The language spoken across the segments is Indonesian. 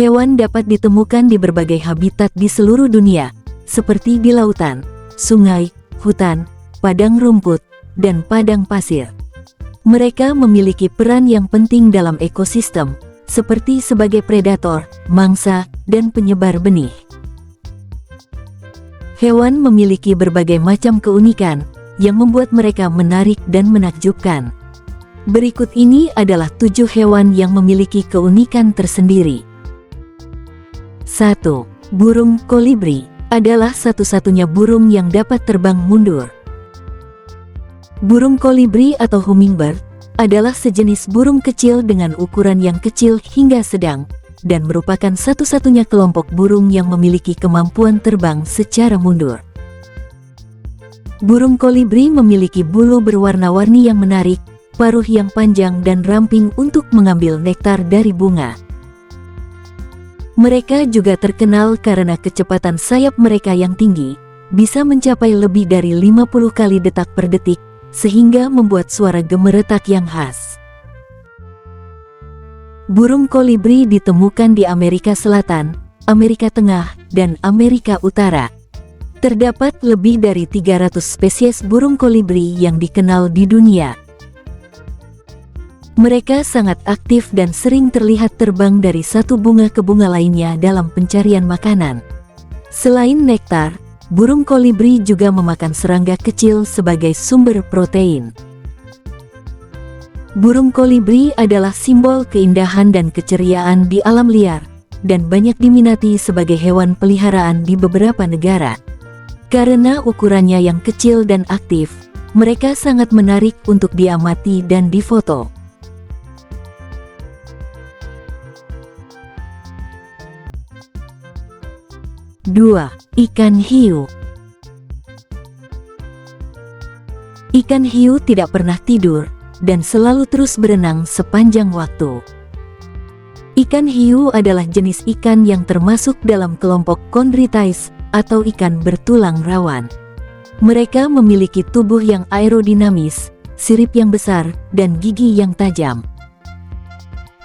Hewan dapat ditemukan di berbagai habitat di seluruh dunia, seperti di lautan, sungai, hutan, padang rumput, dan padang pasir. Mereka memiliki peran yang penting dalam ekosistem, seperti sebagai predator, mangsa, dan penyebar benih. Hewan memiliki berbagai macam keunikan, yang membuat mereka menarik dan menakjubkan. Berikut ini adalah 7 hewan yang memiliki keunikan tersendiri. 1. Burung kolibri adalah satu-satunya burung yang dapat terbang mundur. Burung kolibri atau hummingbird adalah sejenis burung kecil dengan ukuran yang kecil hingga sedang, dan merupakan satu-satunya kelompok burung yang memiliki kemampuan terbang secara mundur. Burung kolibri memiliki bulu berwarna-warni yang menarik, paruh yang panjang dan ramping untuk mengambil nektar dari bunga. Mereka juga terkenal karena kecepatan sayap mereka yang tinggi, bisa mencapai lebih dari 50 kali detak per detik, sehingga membuat suara gemeretak yang khas. Burung kolibri ditemukan di Amerika Selatan, Amerika Tengah, dan Amerika Utara. Terdapat lebih dari 300 spesies burung kolibri yang dikenal di dunia. Mereka sangat aktif dan sering terlihat terbang dari satu bunga ke bunga lainnya dalam pencarian makanan. Selain nektar, burung kolibri juga memakan serangga kecil sebagai sumber protein. Burung kolibri adalah simbol keindahan dan keceriaan di alam liar, dan banyak diminati sebagai hewan peliharaan di beberapa negara. Karena ukurannya yang kecil dan aktif, mereka sangat menarik untuk diamati dan difoto. Dua, ikan hiu. Ikan hiu tidak pernah tidur dan selalu terus berenang sepanjang waktu. Ikan hiu adalah jenis ikan yang termasuk dalam kelompok chondrites atau ikan bertulang rawan. Mereka memiliki tubuh yang aerodinamis, sirip yang besar, dan gigi yang tajam.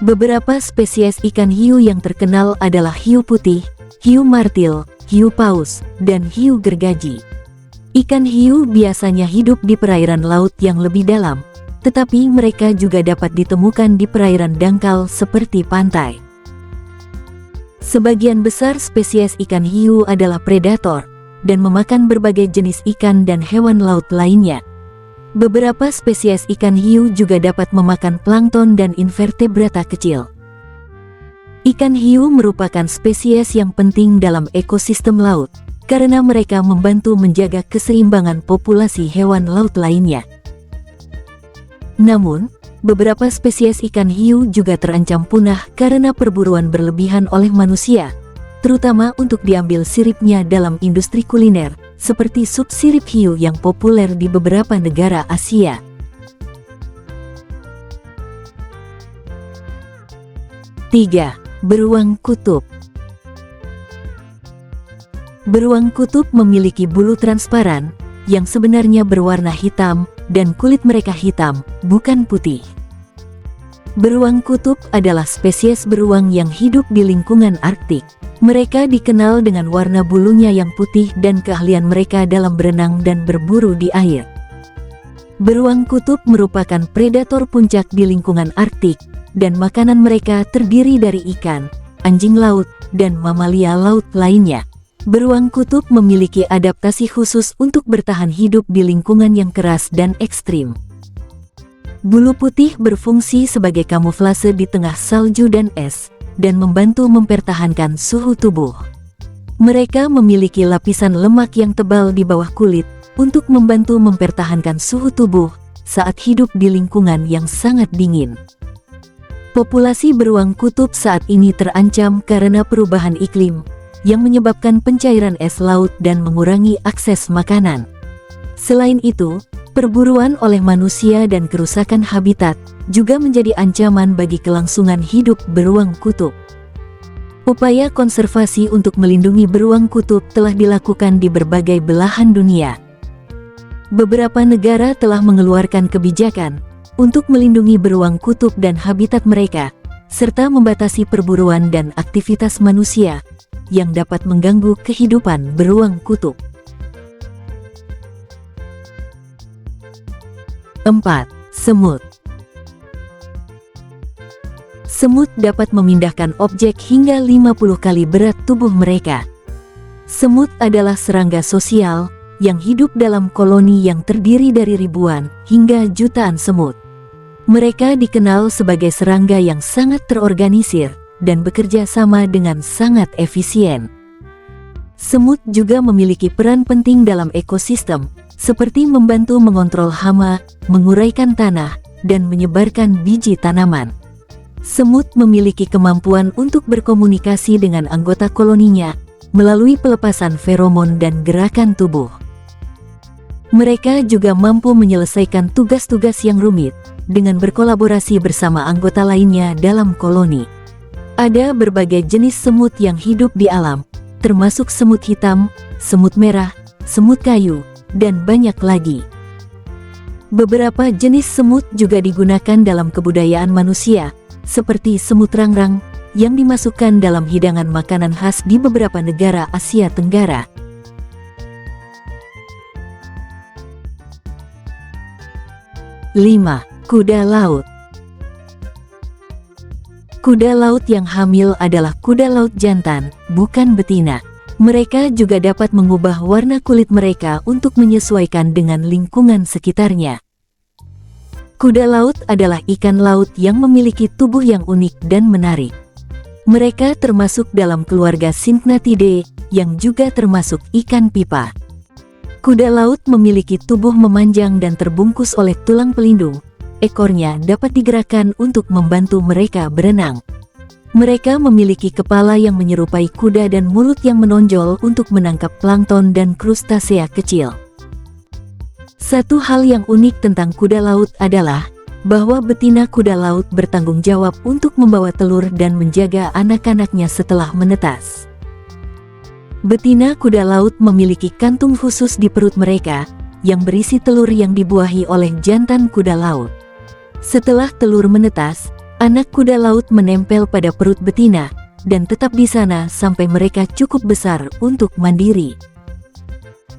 Beberapa spesies ikan hiu yang terkenal adalah hiu putih, hiu martil, hiu paus, dan hiu gergaji. Ikan hiu biasanya hidup di perairan laut yang lebih dalam, tetapi mereka juga dapat ditemukan di perairan dangkal seperti pantai. Sebagian besar spesies ikan hiu adalah predator, dan memakan berbagai jenis ikan dan hewan laut lainnya. Beberapa spesies ikan hiu juga dapat memakan plankton dan invertebrata kecil. Ikan hiu merupakan spesies yang penting dalam ekosistem laut, karena mereka membantu menjaga keseimbangan populasi hewan laut lainnya. Namun, beberapa spesies ikan hiu juga terancam punah karena perburuan berlebihan oleh manusia, terutama untuk diambil siripnya dalam industri kuliner, seperti sup sirip hiu yang populer di beberapa negara Asia. Tiga, beruang kutub. Beruang kutub memiliki bulu transparan, yang sebenarnya berwarna hitam, dan kulit mereka hitam, bukan putih. Beruang kutub adalah spesies beruang yang hidup di lingkungan Arktik. Mereka dikenal dengan warna bulunya yang putih dan keahlian mereka dalam berenang dan berburu di air. Beruang kutub merupakan predator puncak di lingkungan Arktik, dan makanan mereka terdiri dari ikan, anjing laut, dan mamalia laut lainnya. Beruang kutub memiliki adaptasi khusus untuk bertahan hidup di lingkungan yang keras dan ekstrim. Bulu putih berfungsi sebagai kamuflase di tengah salju dan es, dan membantu mempertahankan suhu tubuh. Mereka memiliki lapisan lemak yang tebal di bawah kulit, untuk membantu mempertahankan suhu tubuh saat hidup di lingkungan yang sangat dingin. Populasi beruang kutub saat ini terancam karena perubahan iklim, yang menyebabkan pencairan es laut dan mengurangi akses makanan. Selain itu, perburuan oleh manusia dan kerusakan habitat juga menjadi ancaman bagi kelangsungan hidup beruang kutub. Upaya konservasi untuk melindungi beruang kutub telah dilakukan di berbagai belahan dunia. Beberapa negara telah mengeluarkan kebijakan untuk melindungi beruang kutub dan habitat mereka, serta membatasi perburuan dan aktivitas manusia yang dapat mengganggu kehidupan beruang kutub. 4. Semut. Semut dapat memindahkan objek hingga 50 kali berat tubuh mereka. Semut adalah serangga sosial yang hidup dalam koloni yang terdiri dari ribuan hingga jutaan semut. Mereka dikenal sebagai serangga yang sangat terorganisir dan bekerja sama dengan sangat efisien. Semut juga memiliki peran penting dalam ekosistem, seperti membantu mengontrol hama, menguraikan tanah, dan menyebarkan biji tanaman. Semut memiliki kemampuan untuk berkomunikasi dengan anggota koloninya melalui pelepasan feromon dan gerakan tubuh. Mereka juga mampu menyelesaikan tugas-tugas yang rumit dengan berkolaborasi bersama anggota lainnya dalam koloni. Ada berbagai jenis semut yang hidup di alam, termasuk semut hitam, semut merah, semut kayu, dan banyak lagi. Beberapa jenis semut juga digunakan dalam kebudayaan manusia, seperti semut rangrang yang dimasukkan dalam hidangan makanan khas di beberapa negara Asia Tenggara. 5. Kuda laut. Kuda laut yang hamil adalah kuda laut jantan, bukan betina. Mereka juga dapat mengubah warna kulit mereka untuk menyesuaikan dengan lingkungan sekitarnya. Kuda laut adalah ikan laut yang memiliki tubuh yang unik dan menarik. Mereka termasuk dalam keluarga Syngnathidae, yang juga termasuk ikan pipa. Kuda laut memiliki tubuh memanjang dan terbungkus oleh tulang pelindung. Ekornya dapat digerakkan untuk membantu mereka berenang. Mereka memiliki kepala yang menyerupai kuda dan mulut yang menonjol untuk menangkap plankton dan krustasea kecil. Satu hal yang unik tentang kuda laut adalah bahwa betina kuda laut bertanggung jawab untuk membawa telur dan menjaga anak-anaknya setelah menetas. Betina kuda laut memiliki kantung khusus di perut mereka yang berisi telur yang dibuahi oleh jantan kuda laut. Setelah telur menetas, anak kuda laut menempel pada perut betina dan tetap di sana sampai mereka cukup besar untuk mandiri.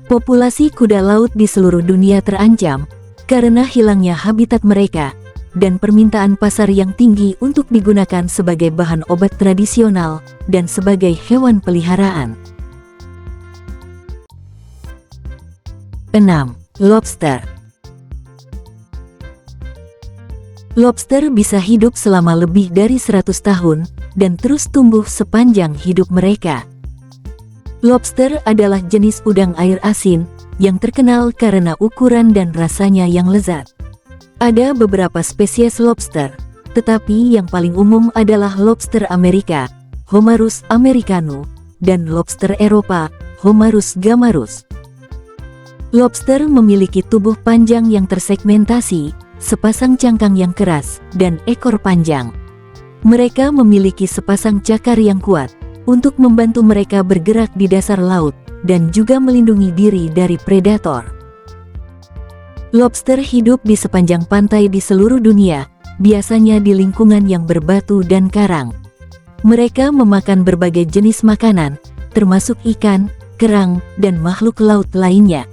Populasi kuda laut di seluruh dunia terancam karena hilangnya habitat mereka dan permintaan pasar yang tinggi untuk digunakan sebagai bahan obat tradisional dan sebagai hewan peliharaan. 6. Lobster. Lobster bisa hidup selama lebih dari 100 tahun dan terus tumbuh sepanjang hidup mereka. Lobster adalah jenis udang air asin yang terkenal karena ukuran dan rasanya yang lezat. Ada beberapa spesies lobster, tetapi yang paling umum adalah lobster Amerika, Homarus americanus, dan lobster Eropa, Homarus gamarus. Lobster memiliki tubuh panjang yang tersegmentasi, sepasang cangkang yang keras, dan ekor panjang. Mereka memiliki sepasang cakar yang kuat untuk membantu mereka bergerak di dasar laut dan juga melindungi diri dari predator. Lobster hidup di sepanjang pantai di seluruh dunia, biasanya di lingkungan yang berbatu dan karang. Mereka memakan berbagai jenis makanan, termasuk ikan, kerang, dan makhluk laut lainnya.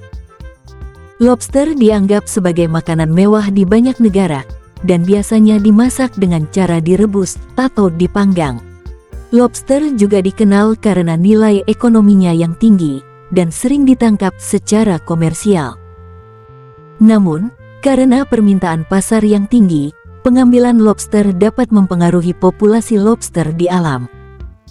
Lobster dianggap sebagai makanan mewah di banyak negara, dan biasanya dimasak dengan cara direbus atau dipanggang. Lobster juga dikenal karena nilai ekonominya yang tinggi, dan sering ditangkap secara komersial. Namun, karena permintaan pasar yang tinggi, pengambilan lobster dapat mempengaruhi populasi lobster di alam.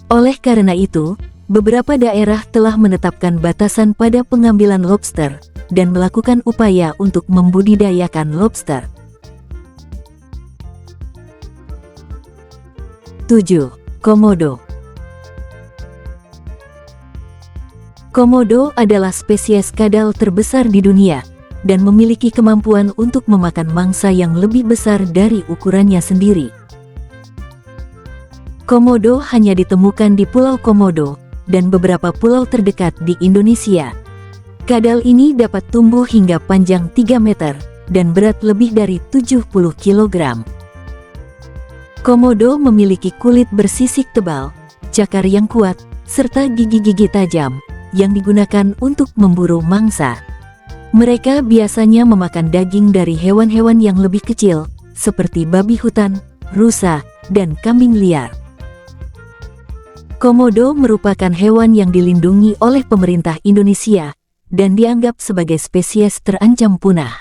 Oleh karena itu, beberapa daerah telah menetapkan batasan pada pengambilan lobster, dan melakukan upaya untuk membudidayakan lobster. 7. Komodo. Komodo adalah spesies kadal terbesar di dunia, dan memiliki kemampuan untuk memakan mangsa yang lebih besar dari ukurannya sendiri. Komodo hanya ditemukan di Pulau Komodo, dan beberapa pulau terdekat di Indonesia. Kadal ini dapat tumbuh hingga panjang 3 meter dan berat lebih dari 70 kg. Komodo memiliki kulit bersisik tebal, cakar yang kuat, serta gigi-gigi tajam yang digunakan untuk memburu mangsa. Mereka biasanya memakan daging dari hewan-hewan yang lebih kecil, seperti babi hutan, rusa, dan kambing liar. Komodo merupakan hewan yang dilindungi oleh pemerintah Indonesia dan dianggap sebagai spesies terancam punah.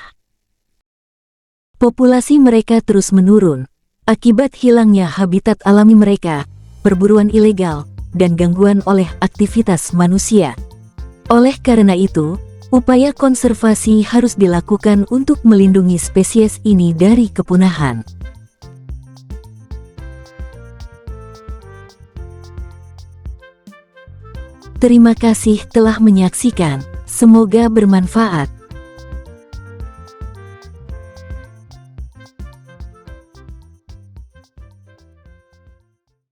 Populasi mereka terus menurun akibat hilangnya habitat alami mereka, perburuan ilegal, dan gangguan oleh aktivitas manusia. Oleh karena itu, upaya konservasi harus dilakukan untuk melindungi spesies ini dari kepunahan. Terima kasih telah menyaksikan. Semoga bermanfaat.